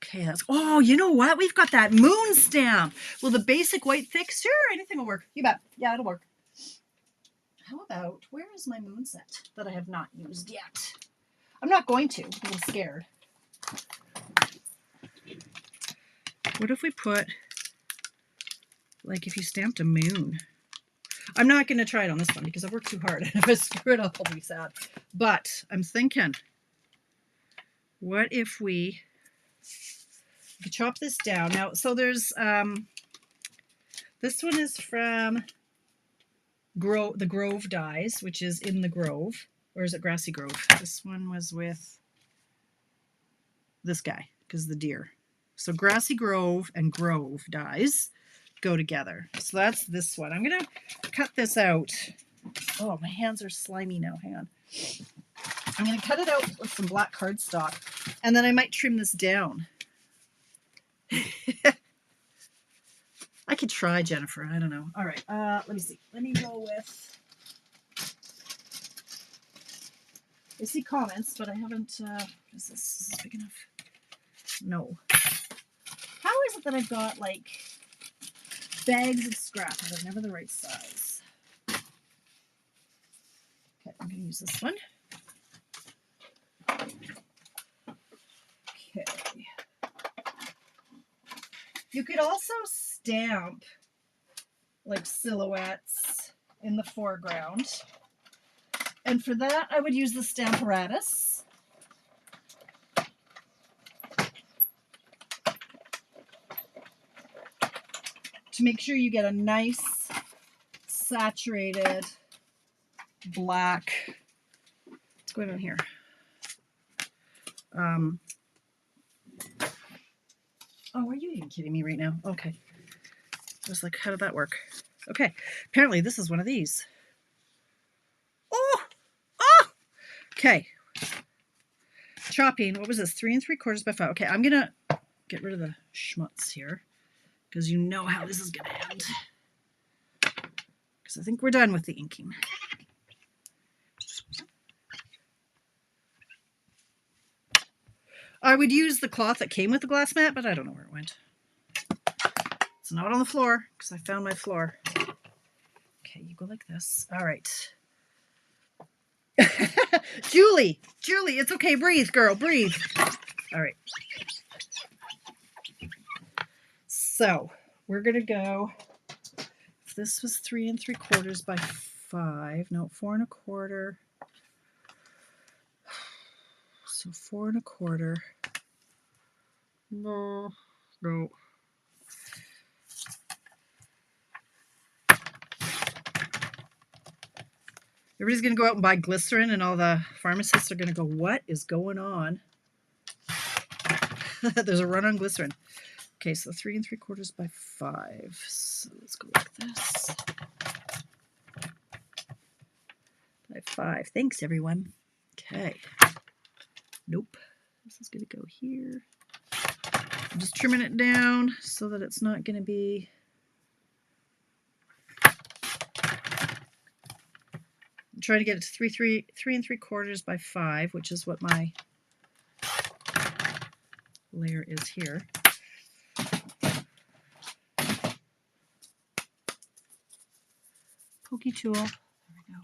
Okay, that's, oh, you know what? We've got that moon stamp. Well, the basic white thick, sure, anything will work. You bet. Yeah, it'll work. How about, where is my moon set that I have not used yet? I'm not going to because I'm scared. What if we put, like, if you stamped a moon? I'm not going to try it on this one because I've worked too hard. And if I screw it up, I'll be sad. But I'm thinking, what if we could chop this down? Now, so there's, this one is from the Grove Dies, which is in the Grove. Or is it Grassy Grove? This one was with this guy, because the deer. So Grassy Grove and Grove Dies go together. So that's this one. I'm going to cut this out. Oh, my hands are slimy now. Hang on. I'm going to cut it out with some black cardstock, and then I might trim this down. I could try, Jennifer. I don't know. All right. Let me see. Let me go with... I see comments, but I haven't... is this big enough? No. How is it that I've got, like, bags of scrap that are never the right size? Okay, I'm going to use this one. Okay. You could also stamp, like, silhouettes in the foreground. And for that, I would use the Stamparatus. To make sure you get a nice, saturated, black... What's going on here? Oh, are you even kidding me right now? Okay. I was like, how did that work? Okay. Apparently, this is one of these. Oh! Oh! Okay. Chopping. What was this? 3 3/4 by 5. Okay, I'm going to get rid of the schmutz here, because you know how this is going to end. Because I think we're done with the inking. I would use the cloth that came with the glass mat, but I don't know where it went. It's not on the floor, because I found my floor. Okay, you go like this. All right. Julie, it's okay. Breathe, girl, breathe. All right. So we're going to go, if this was 3 3/4 by 5, no, 4 1/4. So 4 1/4. No. Everybody's going to go out and buy glycerin, and all the pharmacists are going to go, what is going on? There's a run on glycerin. Okay, so 3 3/4 by 5. So let's go like this. By 5. Thanks, everyone. Okay. Nope. This is going to go here. I'm just trimming it down so that it's not going to be... I'm trying to get it to 3 3/4 by 5, which is what my layer is here. Pokey tool. There we go.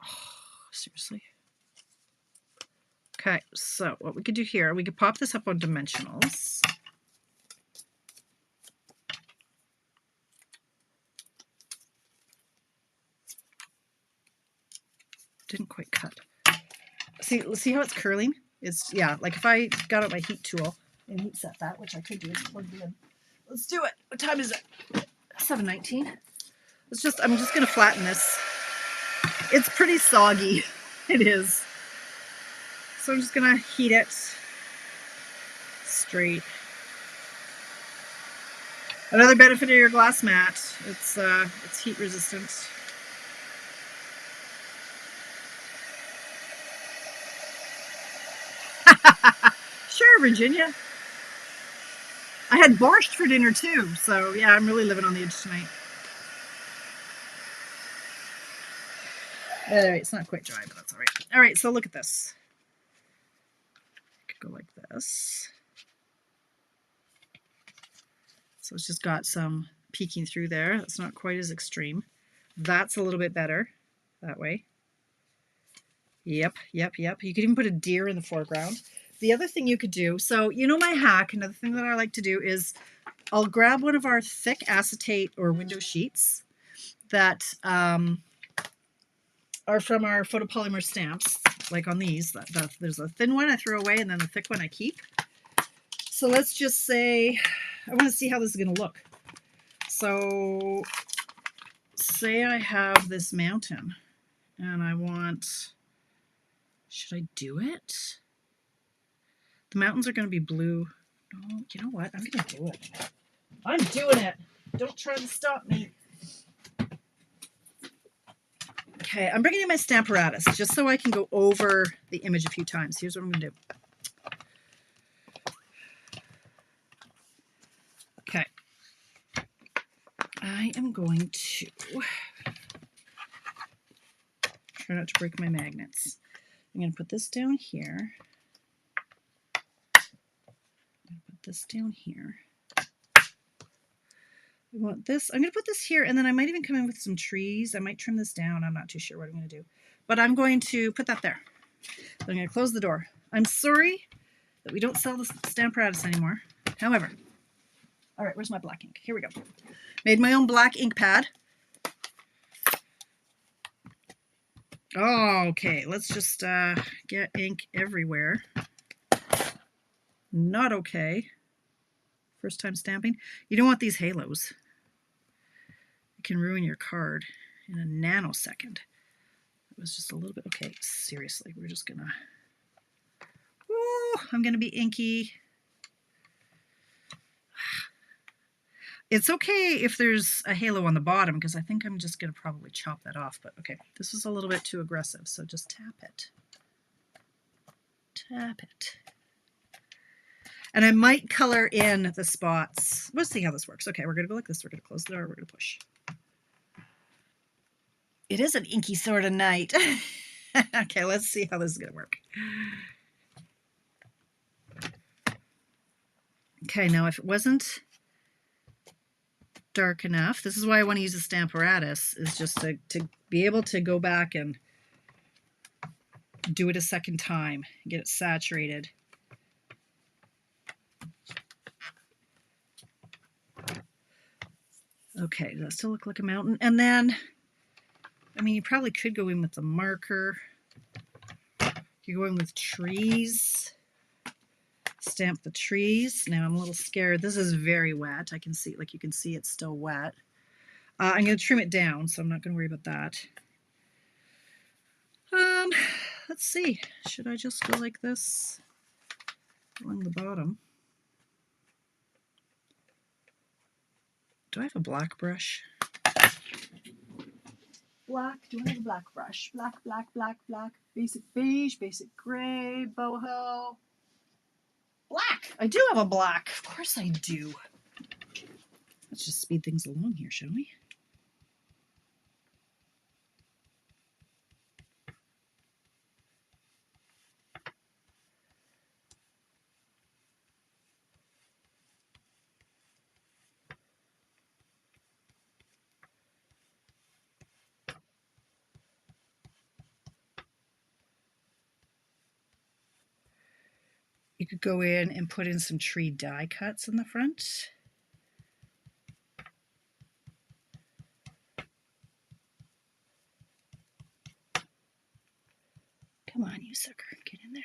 Oh, seriously. Okay, so what we could do here, we could pop this up on dimensionals. Didn't quite cut. See how it's curling? It's, yeah, like if I got out my heat tool and heat set that, which I could do, let's do it. What time is it? 7:19. I'm just going to flatten this. It's pretty soggy. It is. So I'm just going to heat it straight. Another benefit of your glass mat, it's heat resistant. Sure, Virginia. I had borscht for dinner too, so yeah, I'm really living on the edge tonight. Anyway, it's not quite dry, but that's all right. All right, so look at this. Could go like this. So it's just got some peeking through there. It's not quite as extreme. That's a little bit better that way. Yep. You could even put a deer in the foreground. The other thing you could do, so you know my hack, another thing that I like to do is I'll grab one of our thick acetate or window sheets that are from our photopolymer stamps, like on these. There's a thin one I throw away and then the thick one I keep. So let's just say, I want to see how this is going to look. So say I have this mountain and I want, should I do it? The mountains are going to be blue. No, you know what? I'm going to do it. I'm doing it. Don't try to stop me. Okay, I'm bringing in my Stamparatus just so I can go over the image a few times. Here's what I'm going to do. Okay. I am going to try not to break my magnets. I'm going to put this down here. Put this down here. I want this. I'm going to put this here, and then I might even come in with some trees. I might trim this down. I'm not too sure what I'm going to do. But I'm going to put that there. So I'm going to close the door. I'm sorry that we don't sell the Stamparatus anymore. However, all right, where's my black ink? Here we go. Made my own black ink pad. Okay, let's just get ink everywhere. Not okay. First time stamping. You don't want these halos. It can ruin your card in a nanosecond. It was just a little bit, okay, seriously, we're just gonna, I'm gonna be inky. It's okay if there's a halo on the bottom because I think I'm just gonna probably chop that off, but okay, this was a little bit too aggressive, so just tap it. Tap it. And I might color in the spots. We'll see how this works. Okay, we're going to go like this. We're going to close the door. We're going to push. It is an inky sort of night. Okay, let's see how this is going to work. Okay, now if it wasn't dark enough, this is why I want to use a Stamparatus, is just to be able to go back and do it a second time, get it saturated. Okay, does that still look like a mountain? And then, I mean, you probably could go in with the marker. You go in with trees. Stamp the trees. Now I'm a little scared. This is very wet. I can see, like you can see, it's still wet. I'm going to trim it down, so I'm not going to worry about that. Let's see. Should I just go like this along the bottom? Do I have a black brush? Black. Do I have a black brush? Black. Basic beige, basic gray, boho. Black. I do have a black. Of course I do. Let's just speed things along here, shall we? You could go in and put in some tree die cuts in the front. Come on, you sucker, get in there.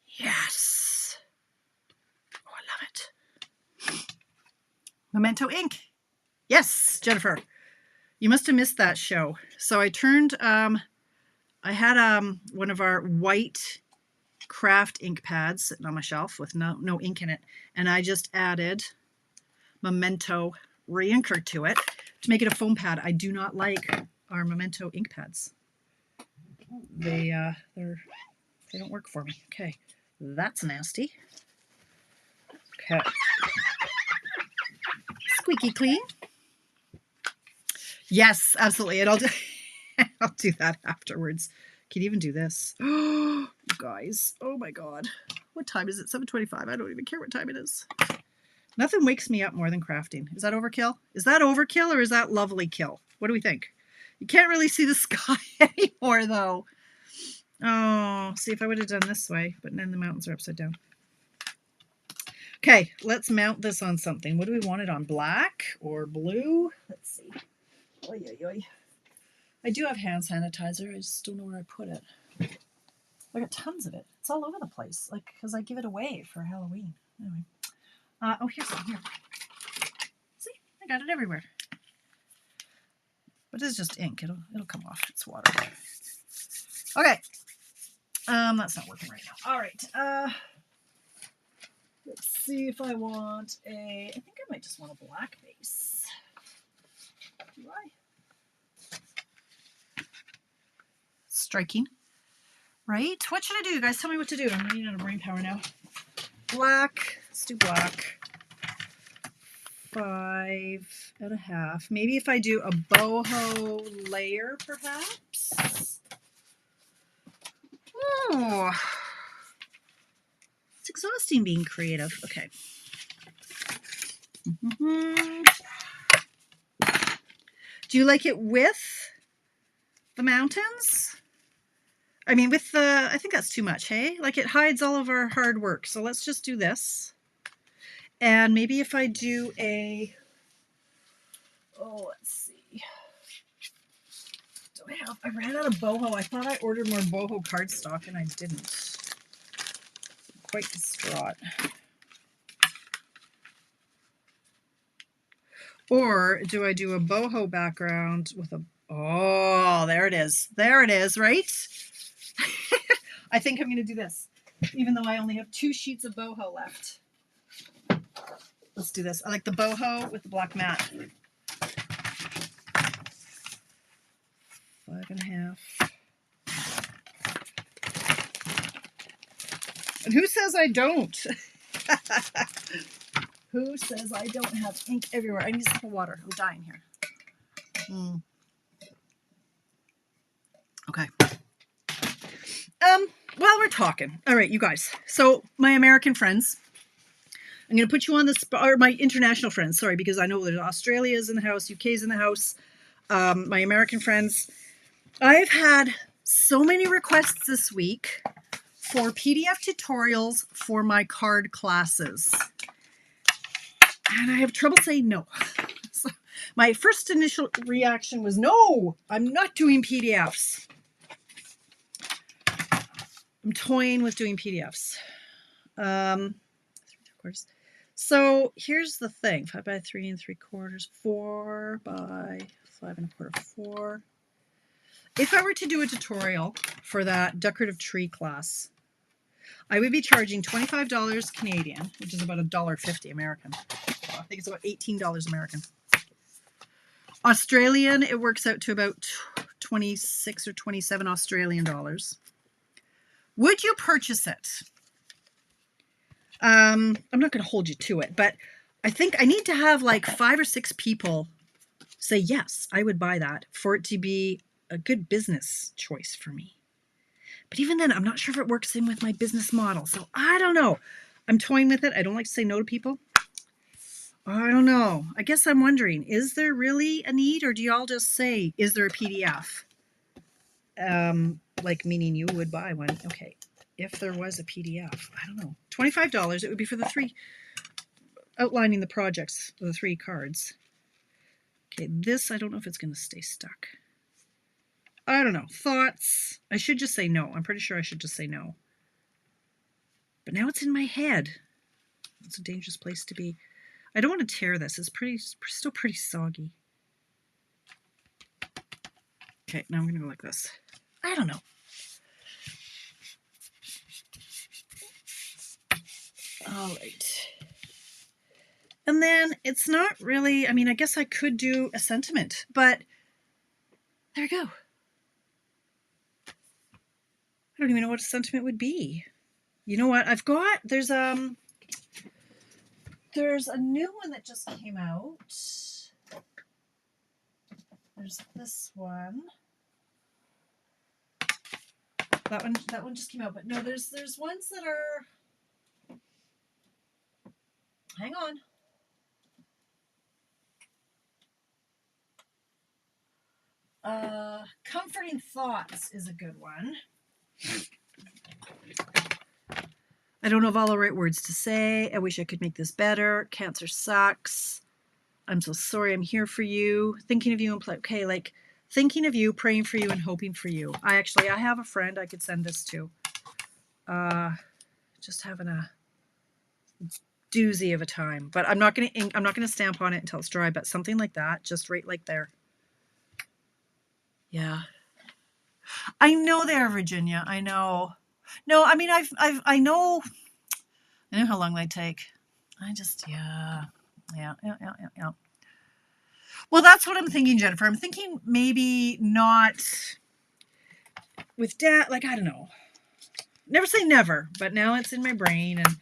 Yes. Oh, I love it. Memento ink. Yes, Jennifer. You must have missed that show. So I turned, I had one of our white craft ink pads sitting on my shelf with no ink in it. And I just added Memento reinker to it. to make it a foam pad. I do not like our Memento ink pads. They don't work for me. Okay, that's nasty. Okay, squeaky clean. Yes, absolutely. And I'll do that afterwards. Can you even do this? Oh, you guys. Oh my God. What time is it? 7:25. I don't even care what time it is. Nothing wakes me up more than crafting. Is that overkill? Is that overkill or is that lovely kill? What do we think? You can't really see the sky anymore though. Oh, see if I would have done this way, but then the mountains are upside down. Okay, let's mount this on something. What do we want it on? Black or blue? Let's see. Oy, oy, oy. I do have hand sanitizer. I just don't know where I put it. I got tons of it. It's all over the place, like because I give it away for Halloween. Anyway. Oh, here's some here. See, I got it everywhere. But it's just ink. It'll come off. It's water. Okay. That's not working right now. All right. Let's see if I want I think I might just want a black base. Do I? Striking. Right? What should I do? You guys tell me what to do. I'm running out of brain power now. Black. Let's do black. 5.5. Maybe if I do a boho layer, perhaps. Oh. It's exhausting being creative. Okay. Do you like it with the mountains? I mean, with the, I think that's too much, hey? Like it hides all of our hard work. So let's just do this. And maybe if I do let's see. I ran out of boho. I thought I ordered more boho cardstock and I didn't. I'm quite distraught. Or do I do a boho background with a, oh, there it is. There it is, right? I think I'm going to do this, even though I only have 2 sheets of boho left. Let's do this. I like the boho with the black matte. 5.5. And who says I don't? Who says I don't have ink everywhere? I need a sip of water. I'm dying here. Okay. While we're talking, all right, you guys. So my American friends, I'm going to put you on the spot, or my international friends, sorry, because I know there's Australia's in the house, UK's in the house. My American friends, I've had so many requests this week for PDF tutorials for my card classes. And I have trouble saying no. So my first initial reaction was, no, I'm not doing PDFs. I'm toying with doing PDFs. So here's the thing, 5 by 3 3/4, 4 by 5 1/4, 4. If I were to do a tutorial for that decorative tree class, I would be charging $25 Canadian, which is about $1.50 American. I think it's about $18 American. Australian, it works out to about 26 or 27 Australian dollars. Would you purchase it? I'm not going to hold you to it, but I think I need to have like 5 or 6 people say, yes, I would buy that for it to be a good business choice for me. But even then, I'm not sure if it works in with my business model. So I don't know. I'm toying with it. I don't like to say no to people. I don't know. I guess I'm wondering, is there really a need, or do y'all just say, is there a PDF? Like meaning you would buy one. Okay. If there was a PDF, I don't know. $25, it would be for the 3, outlining the projects, the 3 cards. Okay, this, I don't know if it's going to stay stuck. I don't know. Thoughts? I should just say no. I'm pretty sure I should just say no. But now it's in my head. It's a dangerous place to be. I don't want to tear this. It's still pretty soggy. Okay, now I'm going to go like this. I don't know. All right. And then it's not really, I mean, I guess I could do a sentiment, but there we go. I don't even know what a sentiment would be. You know what? There's a new one that just came out. There's this one. That one just came out, but no, there's ones that are, hang on. Comforting Thoughts is a good one. I don't know all the right words to say. I wish I could make this better. Cancer sucks. I'm so sorry. I'm here for you. Thinking of you and okay, like thinking of you, praying for you, and hoping for you. I have a friend I could send this to. Just having a doozy of a time, but I'm not gonna stamp on it until it's dry. But something like that, just right like there. Yeah, I know there, Virginia. I know. No, I mean I know how long they take. I just yeah. Well, that's what I'm thinking, Jennifer. I'm thinking maybe not with Dad. Like I don't know. Never say never, but now it's in my brain, and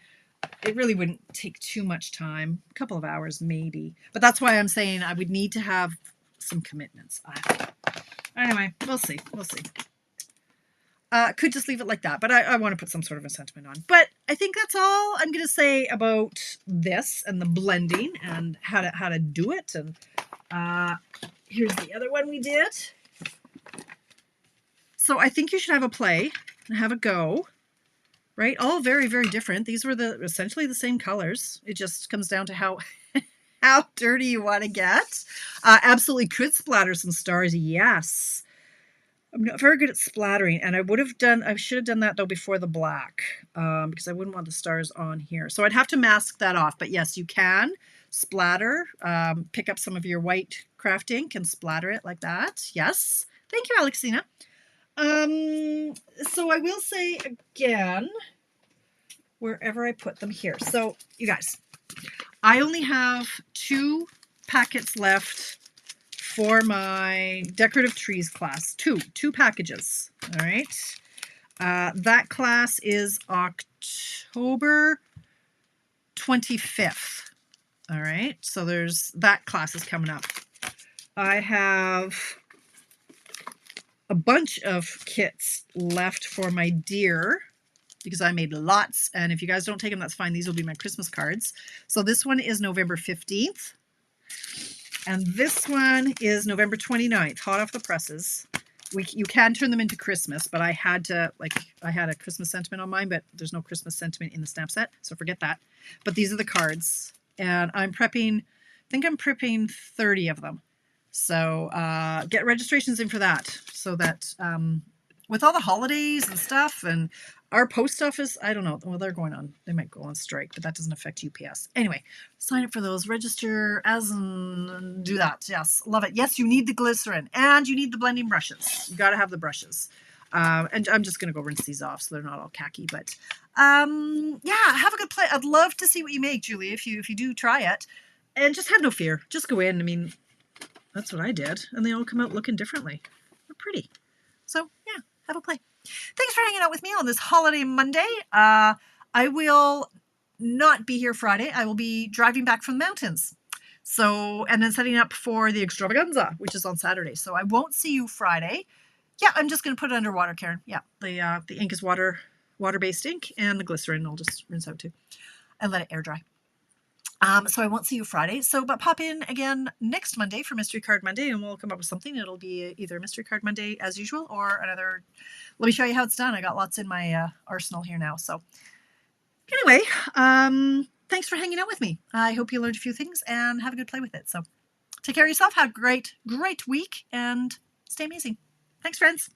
it really wouldn't take too much time. A couple of hours maybe, but that's why I'm saying I would need to have some commitments. Anyway, we'll see. Could just leave it like that, but I want to put some sort of a sentiment on. But I think that's all I'm going to say about this and the blending and how to do it. And here's the other one we did. So I think you should have a play and have a go, right? All very, very different. These were essentially the same colors. It just comes down to how dirty you want to get. Absolutely could splatter some stars. Yes. I'm not very good at splattering, and I should have done that though before the black, because I wouldn't want the stars on here. So I'd have to mask that off, but yes, you can splatter, pick up some of your white craft ink and splatter it like that. Yes. Thank you, Alexina. So I will say again, wherever I put them here. So you guys, I only have 2 packets left for my decorative trees class. Two packages. All right. That class is October 25th. All right. So that class is coming up. I have a bunch of kits left for my deer because I made lots. And if you guys don't take them, that's fine. These will be my Christmas cards. So this one is November 15th. And this one is November 29th, hot off the presses. You can turn them into Christmas, but I had a Christmas sentiment on mine, but there's no Christmas sentiment in the stamp set, so forget that. But these are the cards, and I'm prepping 30 of them. So get registrations in for that, so that with all the holidays and stuff, and our post office, I don't know. Well, they might go on strike, but that doesn't affect UPS. Anyway, sign up for those, register and do that. Yes, love it. Yes, you need the glycerin and you need the blending brushes. You got to have the brushes. And I'm just going to go rinse these off so they're not all khaki. But yeah, have a good play. I'd love to see what you make, Julie, if you do try it. And just have no fear. Just go in. I mean, that's what I did. And they all come out looking differently. They're pretty. So yeah, have a play. Thanks for hanging out with me on this holiday Monday. I will not be here Friday. I will be driving back from the mountains. So, and then setting up for the extravaganza, which is on Saturday. So I won't see you Friday. Yeah, I'm just going to put it underwater, Karen. Yeah, the ink is water-based ink, and the glycerin I'll just rinse out too and let it air dry. So I won't see you Friday. But pop in again next Monday for Mystery Card Monday, and we'll come up with something. It'll be either Mystery Card Monday as usual or another. Let me show you how it's done. I got lots in my arsenal here now. So anyway, thanks for hanging out with me. I hope you learned a few things and have a good play with it. So take care of yourself. Have a great week and stay amazing. Thanks, friends.